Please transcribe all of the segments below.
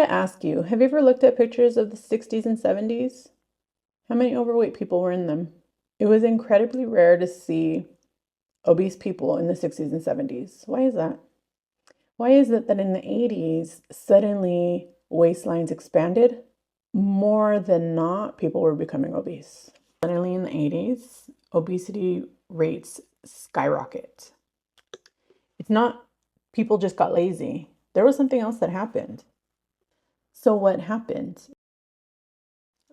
to ask you, have you ever looked at pictures of the 60s and 70s? How many overweight people were in them? It was incredibly rare to see obese people in the 60s and 70s. Why is that? Why is it that in the 80s, suddenly waistlines expanded? More than not, people were becoming obese. Suddenly in the 80s, obesity rates skyrocket. It's not people just got lazy. There was something else that happened. So what happened?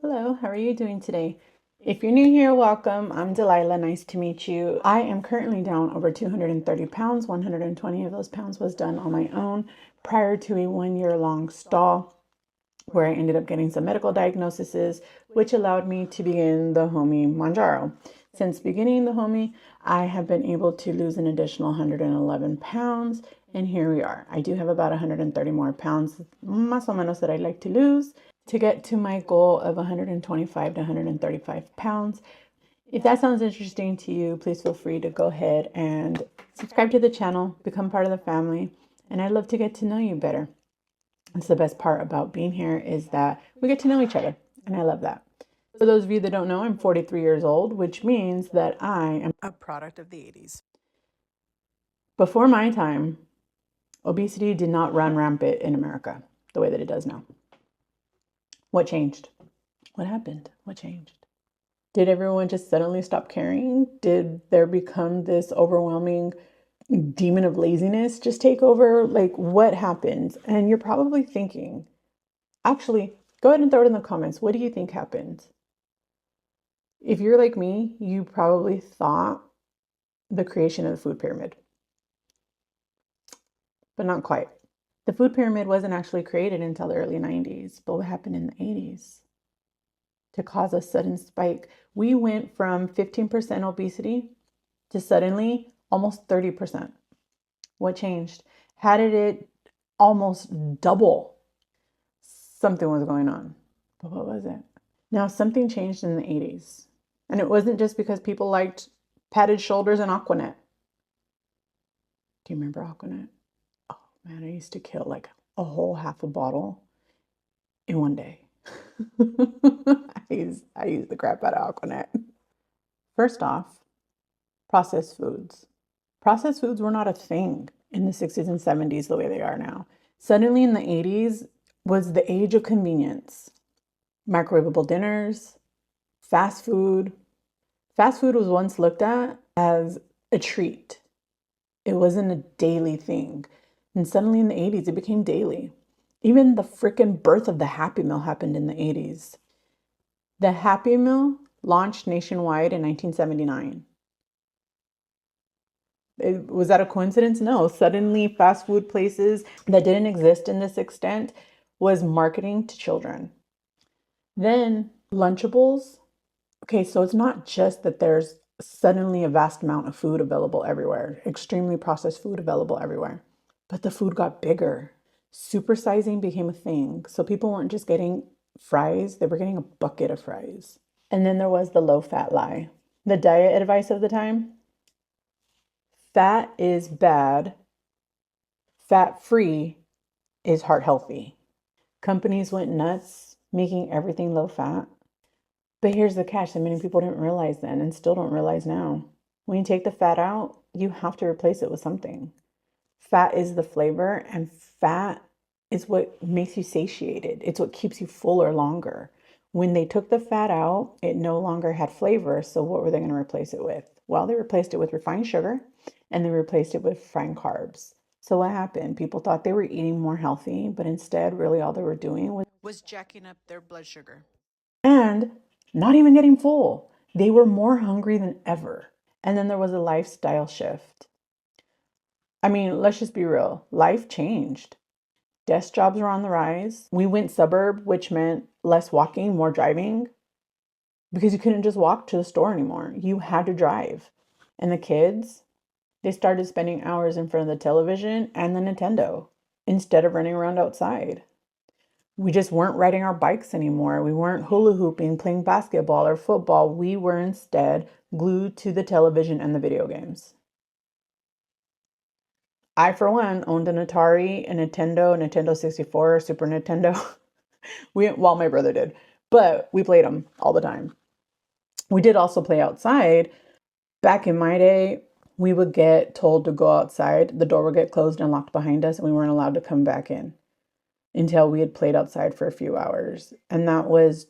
Hello, how are you doing today? If you're new here, welcome. I'm Delilah. Nice to meet you. I am currently down over 230 pounds. 120 of those pounds was done on my own prior to a 1-year-long stall where I ended up getting some medical diagnoses, which allowed me to begin the homie Mounjaro. Since beginning the homie, I have been able to lose an additional 111 pounds, and here we are. I do have about 130 more pounds, más o menos, that I'd like to lose to get to my goal of 125 to 135 pounds. If that sounds interesting to you, please feel free to go ahead and subscribe to the channel, become part of the family, and I'd love to get to know you better. That's the best part about being here, is that we get to know each other, and I love that. For those of you that don't know, I'm 43 years old, which means that I am a product of the 80s. Before my time, obesity did not run rampant in America the way that it does now. What changed? What happened? What changed? Did everyone just suddenly stop caring? Did there become this overwhelming demon of laziness just take over? Like, what happened? And you're probably thinking, actually, go ahead and throw it in the comments. What do you think happened? If you're like me, you probably thought the creation of the food pyramid, but not quite. The food pyramid wasn't actually created until the early 90s, but what happened in the 80s to cause a sudden spike? We went from 15% obesity to suddenly almost 30%. What changed? How did it almost double? Something was going on, but what was it? Now, something changed in the 80s, and it wasn't just because people liked padded shoulders and Aquanet. Do you remember Aquanet? Oh man, I used to kill like a whole half a bottle in one day. I used the crap out of Aquanet. First off, processed foods. Processed foods were not a thing in the 60s and 70s the way they are now. Suddenly in the 80s was the age of convenience. Microwavable dinners, fast food. Fast food was once looked at as a treat. It wasn't a daily thing. And suddenly in the 80s, it became daily. Even the freaking birth of the Happy Meal happened in the 80s. The Happy Meal launched nationwide in 1979. Was that a coincidence? No. Suddenly, fast food places that didn't exist in this extent was marketing to children. Then Lunchables. Okay, so it's not just that there's suddenly a vast amount of food available everywhere, extremely processed food available everywhere, but the food got bigger. Supersizing became a thing. So people weren't just getting fries, they were getting a bucket of fries. And then there was the low fat lie. The diet advice of the time: fat is bad, fat free is heart healthy. Companies went nuts making everything low fat. But here's the catch that many people didn't realize then and still don't realize now. When you take the fat out, you have to replace it with something. Fat is the flavor, and fat is what makes you satiated. It's what keeps you fuller longer. When they took the fat out, it no longer had flavor. So what were they going to replace it with? Well, they replaced it with refined sugar, and they replaced it with refined carbs. So what happened? People thought they were eating more healthy, but instead, really all they were doing was jacking up their blood sugar. And not even getting full. They were more hungry than ever. And then there was a lifestyle shift. I mean, let's just be real. Life changed. Desk jobs were on the rise. We went suburb, which meant less walking, more driving, because you couldn't just walk to the store anymore. You had to drive. And the kids, they started spending hours in front of the television and the Nintendo instead of running around outside. We just weren't riding our bikes anymore. We weren't hula hooping, playing basketball or football. We were instead glued to the television and the video games. I, for one, owned an Atari, a Nintendo 64, Super Nintendo. Well, my brother did, but we played them all the time. We did also play outside. Back in my day, we would get told to go outside. The door would get closed and locked behind us, and we weren't allowed to come back in until we had played outside for a few hours. And that was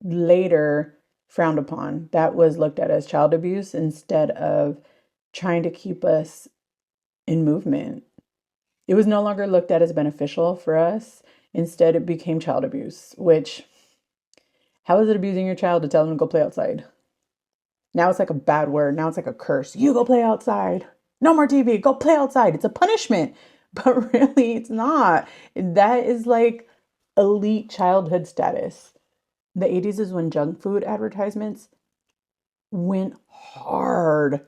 later frowned upon. That was looked at as child abuse instead of trying to keep us in movement. It was no longer looked at as beneficial for us. Instead, it became child abuse, which, how is it abusing your child to tell them to go play outside? Now it's like a bad word. Now it's like a curse. You go play outside. No more TV. Go play outside. It's a punishment. But really, it's not. That is like elite childhood status. The 80s is when junk food advertisements went hard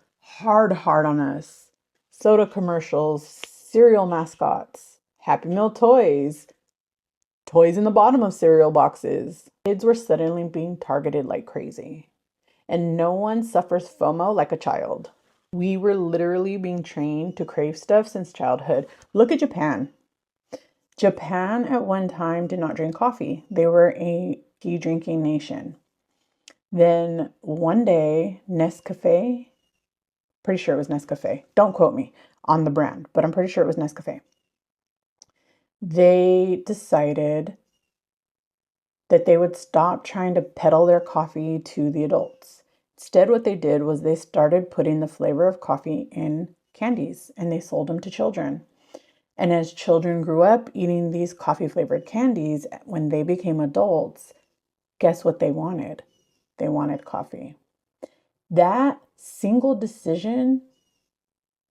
on us. Soda commercials, cereal mascots, Happy Meal toys, toys in the bottom of cereal boxes. Kids were suddenly being targeted like crazy. And no one suffers FOMO like a child. We were literally being trained to crave stuff since childhood. Look at Japan. Japan at one time did not drink coffee. They were a tea drinking nation. Then one day, Nescafe, pretty sure it was Nescafe. Don't quote me on the brand, but I'm pretty sure it was Nescafe. They decided that they would stop trying to peddle their coffee to the adults. Instead, what they did was they started putting the flavor of coffee in candies and they sold them to children. And as children grew up eating these coffee flavored candies, when they became adults, guess what they wanted? They wanted coffee. That single decision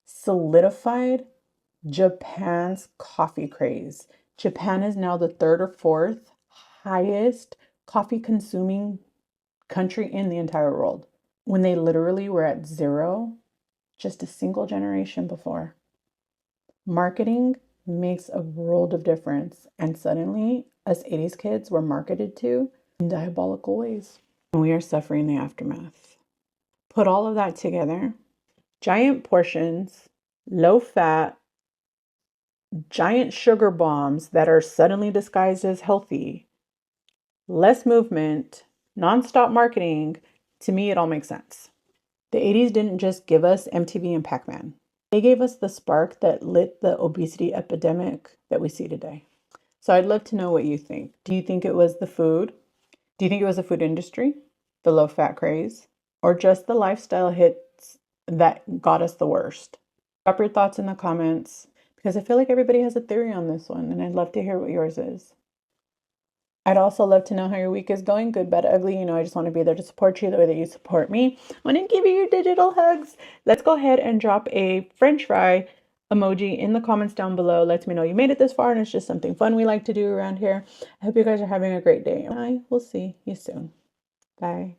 solidified Japan's coffee craze. Japan is now the third or fourth highest coffee consuming country in the entire world, when they literally were at zero just a single generation before. Marketing makes a world of difference, and suddenly us 80s kids were marketed to in diabolical ways. And we are suffering the aftermath. Put all of that together, giant portions, low fat, giant sugar bombs that are suddenly disguised as healthy, less movement, nonstop marketing. To me, it all makes sense. The 80s didn't just give us MTV and Pac-Man. They gave us the spark that lit the obesity epidemic that we see today. So I'd love to know what you think. Do you think it was the food? Do you think it was the food industry, the low fat craze, or just the lifestyle hits that got us the worst? Drop your thoughts in the comments, because I feel like everybody has a theory on this one, and I'd love to hear what yours is. I'd also love to know how your week is going, good, bad, ugly. You know, I just want to be there to support you the way that you support me. I want to give you your digital hugs. Let's go ahead and drop a French fry emoji in the comments down below. Lets me know you made it this far, and it's just something fun we like to do around here. I hope you guys are having a great day. I will see you soon. Bye.